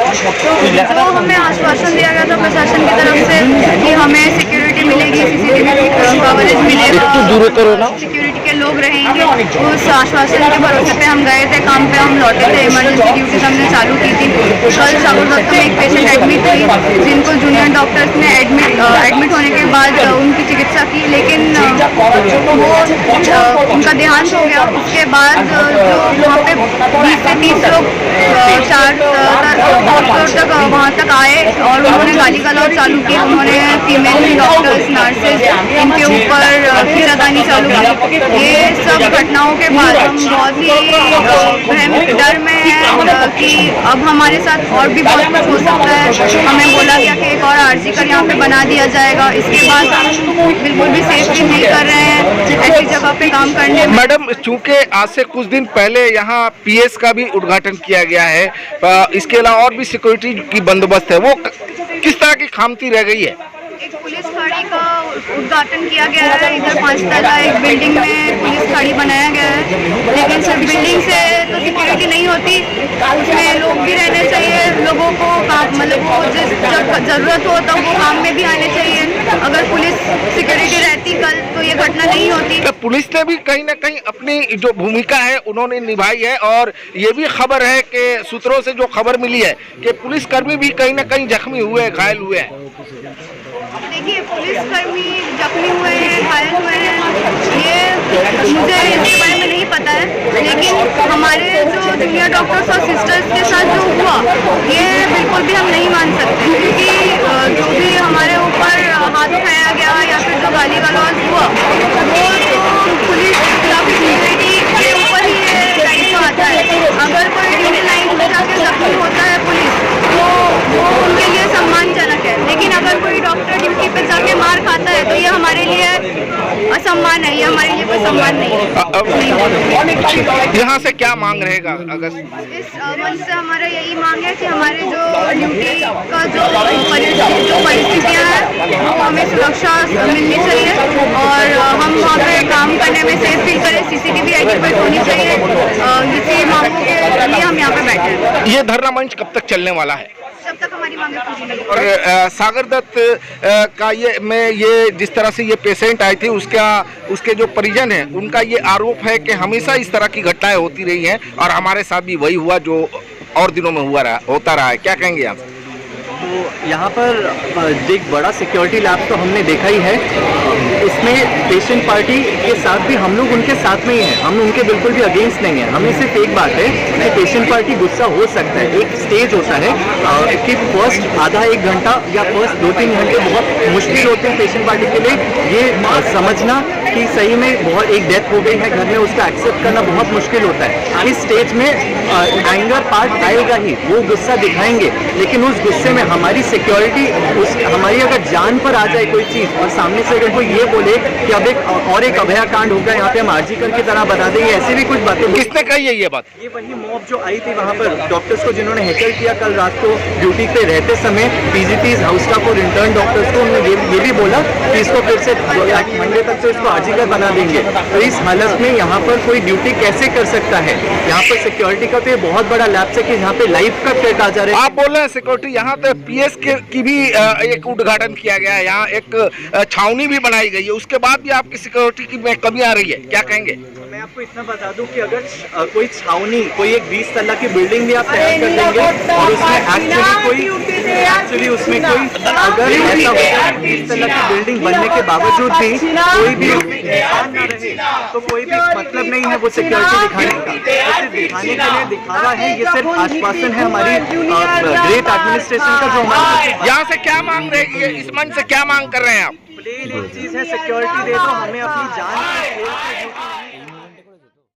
जो हमें आश्वासन दिया गया था प्रशासन की तरफ से कि हमें सिक्योरिटी मिलेगी, सीसीटीवी कवरेज मिलेगा, सिक्योरिटी के लोग रहेंगे, उस आश्वासन के भरोसे पे हम गए थे काम पे। हम लौटे थे, इमरजेंसी ड्यूटीज हमने चालू की थी। कल साबरमती में एक पेशेंट एडमिट हुई, जिनको जूनियर डॉक्टर्स ने एडमिट होने के बाद उनकी चिकित्सा की, लेकिन वो उनका देहांत हो गया। उसके बाद जो वहाँ पे 20 से 30 लोग 4 फ्लोर तक वहाँ तक आए और उन्होंने गाली गलौज चालू की। उन्होंने फीमेल डॉक्टर्स, नर्सेज, इनके ऊपर खींचातानी चालू की। ये सब घटनाओं के बाद हम बहुत ही डर में हैं कि अब हमारे साथ और भी बहुत कुछ हो सकता है। हमें बोला गया कि एक और आरजी कर यहाँ पे बना दिया जाएगा। इसके बाद हम बिल्कुल भी सेफ फील नहीं कर रहे हैं ऐसी जगह पे काम करने में। मैडम, चूंकि आज से कुछ दिन पहले यहाँ पीएस का भी उद्घाटन किया गया है, इसके अलावा और भी सिक्योरिटी की बंदोबस्त है, वो किस तरह की खामती रह गई है? एक पुलिस खाड़ी का उद्घाटन किया गया है, इधर 5 तला एक बिल्डिंग में पुलिस खाड़ी बनाया गया है, लेकिन सिर्फ बिल्डिंग से तो सिक्योरिटी नहीं होती, उसमें लोग भी रहने चाहिए। लोगों को काम, मतलब वो जब जरूरत हो तब वो काम में भी आने चाहिए। अगर पुलिस सिक्योरिटी रहती कल तो ये घटना नहीं होती। तो पुलिस ने भी कहीं ना कहीं अपनी जो भूमिका है उन्होंने निभाई है, और ये भी खबर है कि सूत्रों से जो खबर मिली है कि पुलिसकर्मी भी कहीं ना कहीं जख्मी हुए, घायल हुए हैं। देखिए, पुलिसकर्मी जख्मी हुए हैं, घायल हुए हैं, ये मुझे इसके बारे में नहीं पता है, लेकिन हमारे जो जूनियर डॉक्टर्स और सिस्टर्स के साथ जो हुआ ये बिल्कुल भी हम नहीं मान सकते, क्योंकि जो भी हमारे ऊपर हाथ उठाया गया या फिर जो गाली गलौज हुआ वो तो पुलिस या फिर सिक्योरिटी के ऊपर ही ये दायित्व आता है। अगर कोई ड्यूटी लाइन में जाकर जख्मी होता है पुलिस, तो वो उनके लिए सम्मानजनक है, लेकिन अगर कोई डॉक्टर ड्यूटी पे जाके मार खाता है तो ये हमारे लिए असम्मान है, ये हमारे लिए कोई सम्मान नहीं है। यहाँ से क्या मांग रहेगा? अगर इस मंच से हमारा यही मांग है कि हमारे जो ड्यूटी का जो परिस्थितियाँ हैं वो हमें सुरक्षा मिलनी चाहिए और हम वहाँ पे काम करने में सेफ फील करें। सीसीटीवी एडिक्वेट होनी चाहिए। इसी मांगों के लिए हम यहाँ पे बैठे हैं। ये धरना मंच कब तक चलने वाला है? जब तक हमारी मांगें पूरी नहीं होती। और सागर दत्त का ये जिस तरह से ये पेशेंट आई थी, उसके जो परिजन हैं उनका ये आरोप है कि हमेशा इस तरह की घटनाएं होती रही हैं और हमारे साथ भी वही हुआ जो और दिनों में होता रहा है। क्या कहेंगे आप? तो यहाँ पर एक बड़ा सिक्योरिटी लैब तो हमने देखा ही है, इसमें पेशेंट पार्टी के साथ भी हम लोग उनके साथ में ही हैं, हम उनके बिल्कुल भी अगेंस्ट नहीं है। हमें सिर्फ एक बात है कि पेशेंट पार्टी गुस्सा हो सकता है, एक स्टेज होता है कि फर्स्ट आधा 1 घंटा या फर्स्ट 2-3 घंटे बहुत मुश्किल होते हैं पेशेंट पार्टी के लिए। ये समझना कि सही में बहुत एक डेथ हो गई है घर में, उसका एक्सेप्ट करना बहुत मुश्किल होता है। इस स्टेज में एंगर पार्ट आएगा ही, वो गुस्सा दिखाएंगे, लेकिन उस गुस्से में हमारी सिक्योरिटी, हमारी अगर जान पर आ जाए कोई चीज़ और सामने से अगर कोई ये बोले कि अब एक अभया कांड होगा, यहाँ पे हम आरजी कर की तरह बता देंगे, ऐसी भी कुछ बातें। किसने कही है ये बात? ये वही मॉब जो आई थी वहाँ पर डॉक्टर्स को, जिन्होंने हेकल किया कल रात को ड्यूटी पे रहते समय पीजीटीज, हाउस स्टाफ और इंटर्न डॉक्टर्स को। उन्होंने ये भी बोला कि इसको फिर से मंडे तक तो इसको आरजी कर बना देंगे। तो इस हालत में यहाँ पर कोई ड्यूटी कैसे कर सकता है? यहाँ पर सिक्योरिटी का तो ये बहुत बड़ा लैप्स है कि यहाँ पे लाइफ का थ्रेट आ जा रहा है। आप बोल रहे हैं सिक्योरिटी, यहाँ पे पीएस की भी एक उद्घाटन किया गया है, यहाँ एक छावनी भी बनाई गई है, उसके बाद भी आपकी सिक्योरिटी की में कमी आ रही है, क्या कहेंगे? मैं आपको इतना बता दूं कि अगर कोई छावनी, कोई एक 20 तल्ला की बिल्डिंग भी आप तैयार कर देंगे और उसमें एक्चुअली उसमें कोई अगर ऐसा होता 20 तल्ला की बिल्डिंग बनने के बावजूद भी कोई भी इंसान ना रहे तो कोई भी मतलब नहीं है वो सिक्योरिटी दिखाने का। सिर्फ दिखाने के लिए दिखावा है, ये सिर्फ आश्वासन है हमारी ग्रेट एडमिनिस्ट्रेशन का जो हमारे। यहाँ से क्या मांग रहे हैं? इस मंच से क्या मांग कर रहे हैं आप? प्लेन एक चीज है, सिक्योरिटी दे दो हमें, अपनी जान